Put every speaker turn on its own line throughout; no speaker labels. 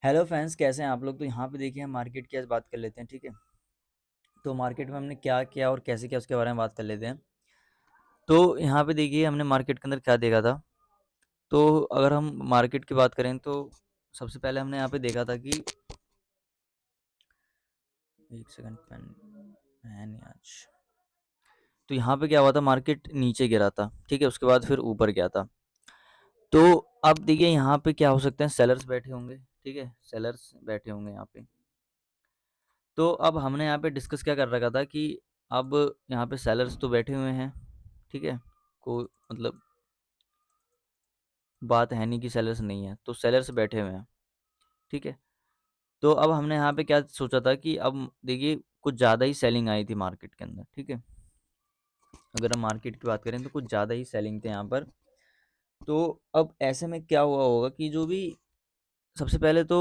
Hello friends, कैसे हैं आप लोग। तो यहाँ पे देखिए हम मार्केट की आज बात कर लेते हैं, ठीक है। तो मार्केट में हमने क्या किया और कैसे किया उसके बारे में बात कर लेते हैं। तो यहाँ पे देखिए हमने मार्केट के अंदर क्या देखा था। तो अगर हम मार्केट की बात करें तो सबसे पहले हमने यहाँ पे देखा था कि एक सेकंड, पेन है नहीं आज। तो यहाँ पे क्या हुआ था, मार्केट नीचे गिरा था, ठीक है। उसके बाद फिर ऊपर गया था। तो अब देखिए यहाँ पे क्या हो सकते हैं, सेलर्स बैठे होंगे, ठीक है। सेलर्स बैठे होंगे यहाँ पे। तो अब हमने यहाँ पे डिस्कस क्या कर रखा था कि अब यहाँ पे सेलर्स तो बैठे हुए हैं, ठीक है। कोई मतलब बात है नहीं कि सेलर्स नहीं है, तो सेलर्स बैठे हुए हैं, ठीक है। तो अब हमने यहाँ पे क्या सोचा था कि अब देखिए कुछ ज़्यादा ही सेलिंग आई थी मार्केट के अंदर, ठीक है। अगर हम मार्केट की बात करें तो कुछ ज़्यादा ही सेलिंग थे यहाँ पर। तो अब ऐसे में क्या हुआ होगा कि जो भी सबसे पहले तो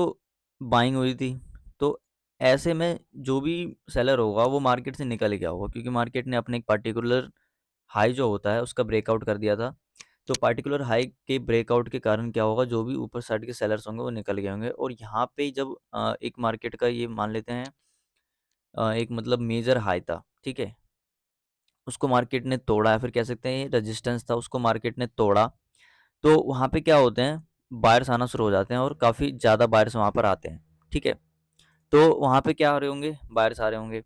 बाइंग हुई थी, तो ऐसे में जो भी सेलर होगा वो मार्केट से निकल गया होगा, क्योंकि मार्केट ने अपने एक पर्टिकुलर हाई जो होता है उसका ब्रेकआउट कर दिया था। तो पार्टिकुलर हाई के ब्रेकआउट के कारण क्या होगा, जो भी ऊपर साइड के सेलर्स होंगे वो निकल गए होंगे। और यहाँ पे जब एक मार्केट का ये मान लेते हैं एक मतलब मेजर हाई था, ठीक है। उसको मार्केट ने तोड़ा, या फिर कह सकते हैं रेजिस्टेंस था, उसको मार्केट ने तोड़ा। तो वहाँ पे क्या होते हैं, बायर्स आना शुरू हो जाते हैं और काफ़ी ज़्यादा बायर्स वहाँ पर आते हैं, ठीक है। तो वहाँ पे क्या आ रहे होंगे, बायर्स आ रहे होंगे।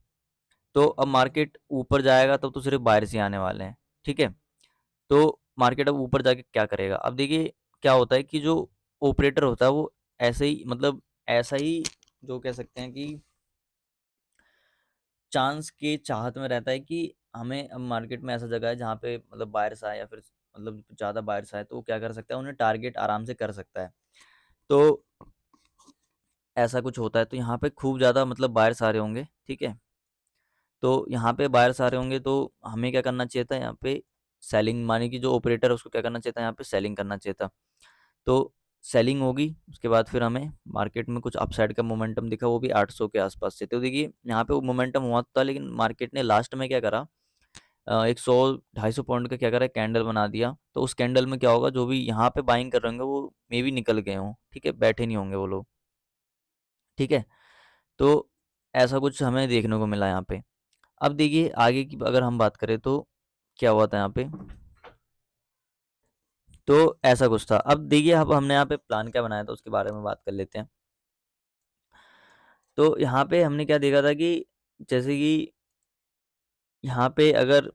तो अब मार्केट ऊपर जाएगा तब तो सिर्फ बायर्स ही आने वाले हैं, ठीक है। तो मार्केट अब ऊपर जाके क्या करेगा, अब देखिए क्या होता है कि जो ऑपरेटर होता है वो ऐसे ही मतलब ऐसा ही जो कह सकते हैं कि चांस के चाहत में रहता है कि हमें अब मार्केट में ऐसा जगह है जहाँ पे मतलब बायर्स आए या फिर मतलब ज़्यादा बायर्स आए, तो वो क्या कर सकता है, उन्हें टारगेट आराम से कर सकता है। तो ऐसा कुछ होता है, तो यहाँ पे खूब ज़्यादा मतलब बायर्स आ रहे होंगे, ठीक है। तो यहाँ पे बायर्स आ रहे होंगे तो हमें क्या करना चाहिए था, यहाँ पे सेलिंग, माने कि जो ऑपरेटर है उसको क्या करना चाहिए था, यहाँ पे सेलिंग करना चाहिए था। तो सेलिंग होगी, उसके बाद फिर हमें मार्केट में कुछ अपसाइड का मोमेंटम दिखा, वो भी 800 के आसपास से। तो देखिए यहाँ पे वो मोमेंटम हुआ था, लेकिन मार्केट ने लास्ट में क्या करा, 100 250 पॉइंट का क्या करा, कैंडल बना दिया। तो उस कैंडल में क्या होगा, जो भी यहाँ पे बाइंग कर रहे होंगे वो मे भी निकल गए हों, ठीक है, बैठे नहीं होंगे वो लोग, ठीक है। तो ऐसा कुछ हमें देखने को मिला यहाँ पे। अब देखिए आगे की अगर हम बात करें तो क्या हुआ था यहाँ पे। तो ऐसा कुछ था। अब देखिए अब हमने यहाँ पे प्लान क्या बनाया था उसके बारे में बात कर लेते हैं। तो यहाँ पे हमने क्या देखा था कि जैसे कि यहाँ पे अगर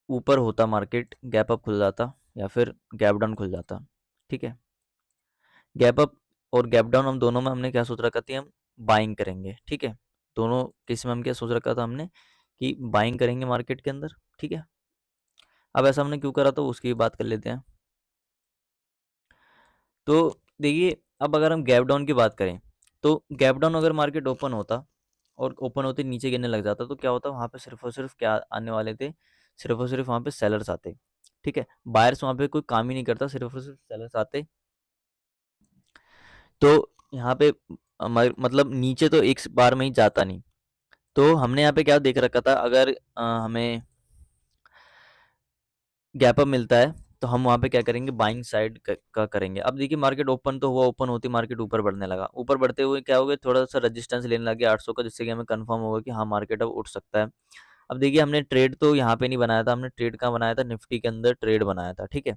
ऊपर होता मार्केट, गैप अप खुल जाता या फिर गैप डाउन खुल जाता, ठीक है। गैप अप और गैप डाउन हम दोनों में हमने क्या सोच रखा था, हम बाइंग करेंगे, ठीक है। दोनों केस में हम क्या सोच रखा था हमने कि बाइंग करेंगे मार्केट के अंदर, ठीक है। अब ऐसा हमने क्यों करा तो उसकी भी बात कर लेते हैं। तो देखिए अब अगर हम गैप डाउन की बात करें, तो गैप डाउन अगर मार्केट ओपन होता और ओपन होते नीचे गिरने लग जाता, तो क्या होता, वहाँ पे सिर्फ और सिर्फ क्या आने वाले थे, सिर्फ और सिर्फ वहाँ पे सेलर्स आते, ठीक है। बायर्स वहाँ पे कोई काम ही नहीं करता, सिर्फ और सिर्फ सेलर्स आते। तो यहाँ पे मतलब नीचे तो एक बार में ही जाता नहीं। तो हमने यहाँ पे क्या देख रखा था, अगर हमें गैप अप मिलता है तो हम वहाँ पे क्या करेंगे, बाइंग साइड का करेंगे। अब देखिए मार्केट ओपन तो हुआ, ओपन होती मार्केट ऊपर बढ़ने लगा, ऊपर बढ़ते हुए क्या हो गया, थोड़ा सा रेजिस्टेंस लेने लगे 800 का, जिससे कि हमें कंफर्म होगा कि हाँ मार्केट अब उठ सकता है। अब देखिए हमने ट्रेड तो यहाँ पे नहीं बनाया था, हमने ट्रेड कहाँ बनाया था, निफ्टी के अंदर ट्रेड बनाया था, ठीक है।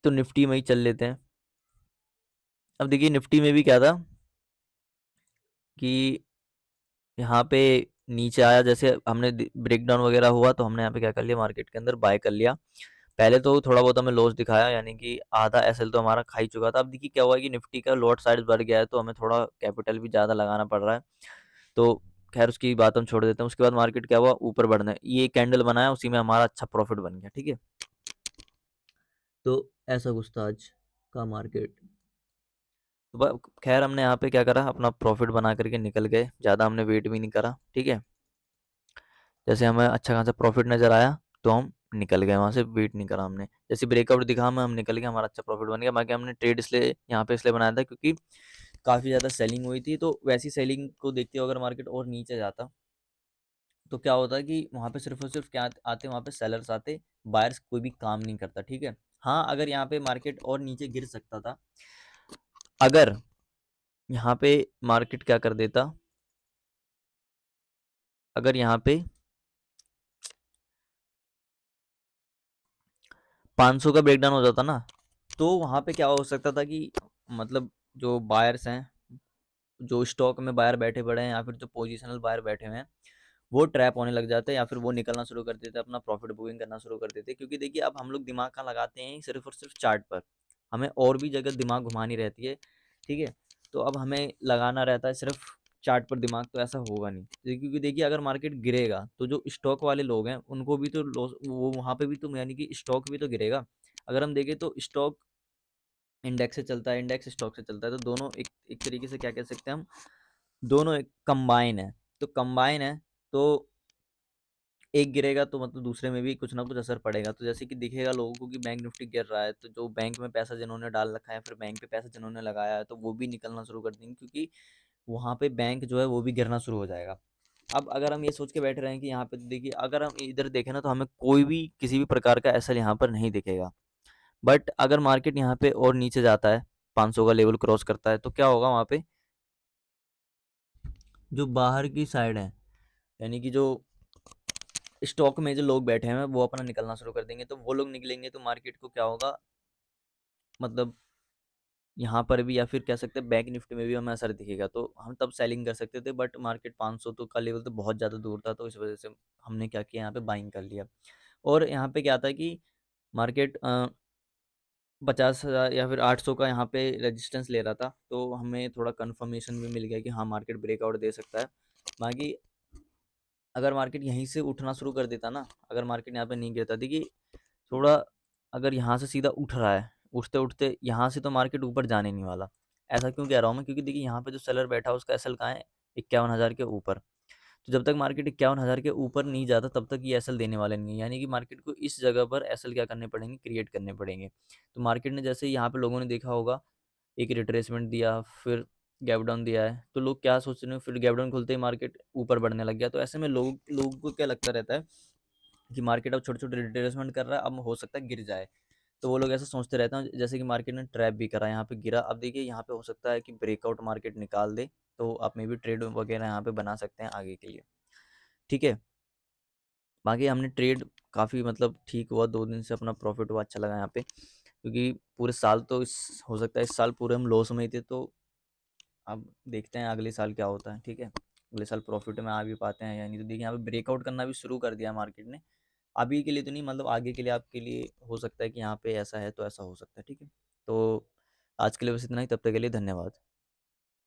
तो निफ्टी में ही चल लेते हैं। अब देखिए निफ्टी में भी क्या था कि यहाँ पे नीचे आया, जैसे हमने ब्रेक डाउन वगैरह हुआ तो हमने यहाँ पे क्या कर लिया, मार्केट के अंदर बाय कर लिया। पहले तो थोड़ा बहुत हमें लॉस दिखाया, यानी कि आधा एसएल तो हमारा खा ही चुका था। अब देखिए क्या हुआ कि निफ्टी का लॉट साइज बढ़ गया है, तो हमें थोड़ा कैपिटल भी ज़्यादा लगाना पड़ रहा है। तो खैर उसकी बात हम छोड़ देते हैं। उसके बाद मार्केट क्या हुआ, ऊपर बढ़ने, ये कैंडल बनाया, उसी में हमारा अच्छा प्रॉफिट बन गया, ठीक है। तो ऐसा कुछ था आज का मार्केट। तो खैर हमने यहाँ पे क्या करा, अपना प्रॉफिट बना करके निकल गए, ज़्यादा हमने वेट भी नहीं करा, ठीक है। जैसे हमें अच्छा खासा प्रॉफिट नज़र आया तो हम निकल गए वहाँ से, वेट नहीं करा हमने। जैसे ब्रेकआउट दिखा हमें, हम निकल गए, हमारा अच्छा प्रॉफिट बन गया। बाकी हमने ट्रेड इसलिए यहाँ पे इसलिए बनाया था क्योंकि काफ़ी ज़्यादा सेलिंग हुई थी। तो वैसी सेलिंग को देखते हुए अगर मार्केट और नीचे जाता तो क्या होता है कि वहाँ पे सिर्फ और सिर्फ क्या आते, वहाँ पे सेलर्स आते, बायर्स कोई भी काम नहीं करता, ठीक है। हाँ अगर यहाँ पे मार्केट और नीचे गिर सकता था, अगर यहाँ पे मार्केट क्या कर देता, अगर यहाँ पे 500 का ब्रेकडाउन हो जाता ना, तो वहाँ पे क्या हो सकता था कि मतलब जो बायर्स हैं, जो स्टॉक में बायर बैठे पड़े हैं या फिर जो पोजिशनल बायर बैठे हुए हैं, वो ट्रैप होने लग जाते हैं या फिर वो निकलना शुरू कर देते हैं, अपना प्रॉफिट बुकिंग करना शुरू कर देते हैं। क्योंकि देखिए अब हम लोग दिमाग कहाँ लगाते हैं, सिर्फ और सिर्फ चार्ट पर, हमें और भी जगह दिमाग घुमानी रहती है, ठीक है। तो अब हमें लगाना रहता है सिर्फ चार्ट पर दिमाग, तो ऐसा होगा नहीं। क्योंकि देखिए अगर मार्केट गिरेगा तो जो स्टॉक वाले लोग हैं उनको भी तो लॉस, वो वहाँ पे भी तो यानी कि स्टॉक भी तो गिरेगा। अगर हम देखें तो स्टॉक इंडेक्स से चलता है, इंडेक्स स्टॉक से चलता है, तो दोनों एक एक तरीके से क्या कह सकते हैं हम, दोनों एक कंबाइन है। तो कंबाइन है तो एक गिरेगा तो मतलब दूसरे में भी कुछ ना कुछ असर पड़ेगा। तो जैसे कि दिखेगा लोगों को कि बैंक निफ्टी गिर रहा है, तो जो बैंक में पैसा जिन्होंने डाल रखा है, फिर बैंक पे पैसा जिन्होंने लगाया है, तो वो भी निकलना शुरू कर देंगे, क्योंकि वहाँ पे बैंक जो है वो भी गिरना शुरू हो जाएगा। अब अगर हम ये सोच के बैठ रहे हैं कि यहाँ पे तो देखिए, अगर हम इधर देखें ना, तो हमें कोई भी किसी भी प्रकार का एसएल यहाँ पर नहीं दिखेगा। बट अगर मार्केट यहाँ पे और नीचे जाता है, 500 का लेवल क्रॉस करता है, तो क्या होगा वहाँ पे, जो बाहर की साइड है, यानी कि जो स्टॉक में जो लोग बैठे हैं वो अपना निकलना शुरू कर देंगे। तो वो लोग निकलेंगे तो मार्केट को क्या होगा, मतलब यहाँ पर भी या फिर कह सकते हैं बैंक निफ्टी में भी हमें असर दिखेगा। तो हम तब सेलिंग कर सकते थे, बट मार्केट 500 तो का लेवल तो बहुत ज़्यादा दूर था, तो इस वजह से हमने क्या किया, यहाँ पे बाइंग कर लिया। और यहाँ पे क्या था कि मार्केट 50,000 या फिर 800 का यहाँ पे रेजिस्टेंस ले रहा था, तो हमें थोड़ा कंफर्मेशन भी मिल गया कि हाँ मार्केट ब्रेकआउट दे सकता है। बाकी अगर मार्केट यहीं से उठना शुरू कर देता ना, अगर मार्केट यहाँ पे नहीं गिरता, देखिए थोड़ा, अगर यहाँ से सीधा उठ रहा है, उठते-उठते यहाँ से तो मार्केट ऊपर जाने नहीं वाला। ऐसा क्यों कह रहा हूँ मैं? क्योंकि देखिए यहाँ पे जो सेलर बैठा है उसका एसएल कहाँ है? 51,000 के ऊपर। तो जब तक मार्केट 51,000 के ऊपर नहीं जाता तब तक ये एसएल देने वाले नहीं है। यानी कि मार्केट को इस जगह पर एसएल क्या करने पड़ेंगे? क्रिएट करने पड़ेंगे। तो मार्केट ने जैसे यहाँ पे लोगों ने देखा होगा, एक रिट्रेसमेंट दिया, फिर गैप डाउन दिया है, तो लोग क्या सोच रहे हैं, फिर गैप डाउन खुलते ही मार्केट ऊपर बढ़ने लग गया। तो ऐसे में लोगों को क्या लगता रहता है कि मार्केट अब छोटे-छोटे रिट्रेसमेंट कर रहा है, अब हो सकता है गिर जाए। तो वो लोग ऐसा सोचते रहते हैं, जैसे कि मार्केट ने ट्रैप भी करा, यहाँ पे गिरा। अब देखिए यहाँ पे हो सकता है कि ब्रेकआउट मार्केट निकाल दे, तो आप मे बी ट्रेड वगैरह यहाँ पे बना सकते हैं आगे के लिए, ठीक है। बाकी हमने ट्रेड काफ़ी मतलब ठीक हुआ, 2 दिन से अपना प्रॉफिट हुआ, अच्छा लगा यहाँ पे, क्योंकि पूरे साल तो इस हो सकता है इस साल पूरे हम लॉस में ही थे। तो अब देखते हैं अगले साल क्या होता है, ठीक है। अगले साल प्रॉफिट में आ भी पाते हैं या नहीं। तो देखिए यहाँ पे ब्रेकआउट करना भी शुरू कर दिया मार्केट ने। अभी के लिए तो नहीं, मतलब आगे के लिए आपके लिए हो सकता है कि यहाँ पे ऐसा है तो ऐसा हो सकता है, ठीक है। तो आज के लिए बस इतना ही, तब तक के लिए धन्यवाद।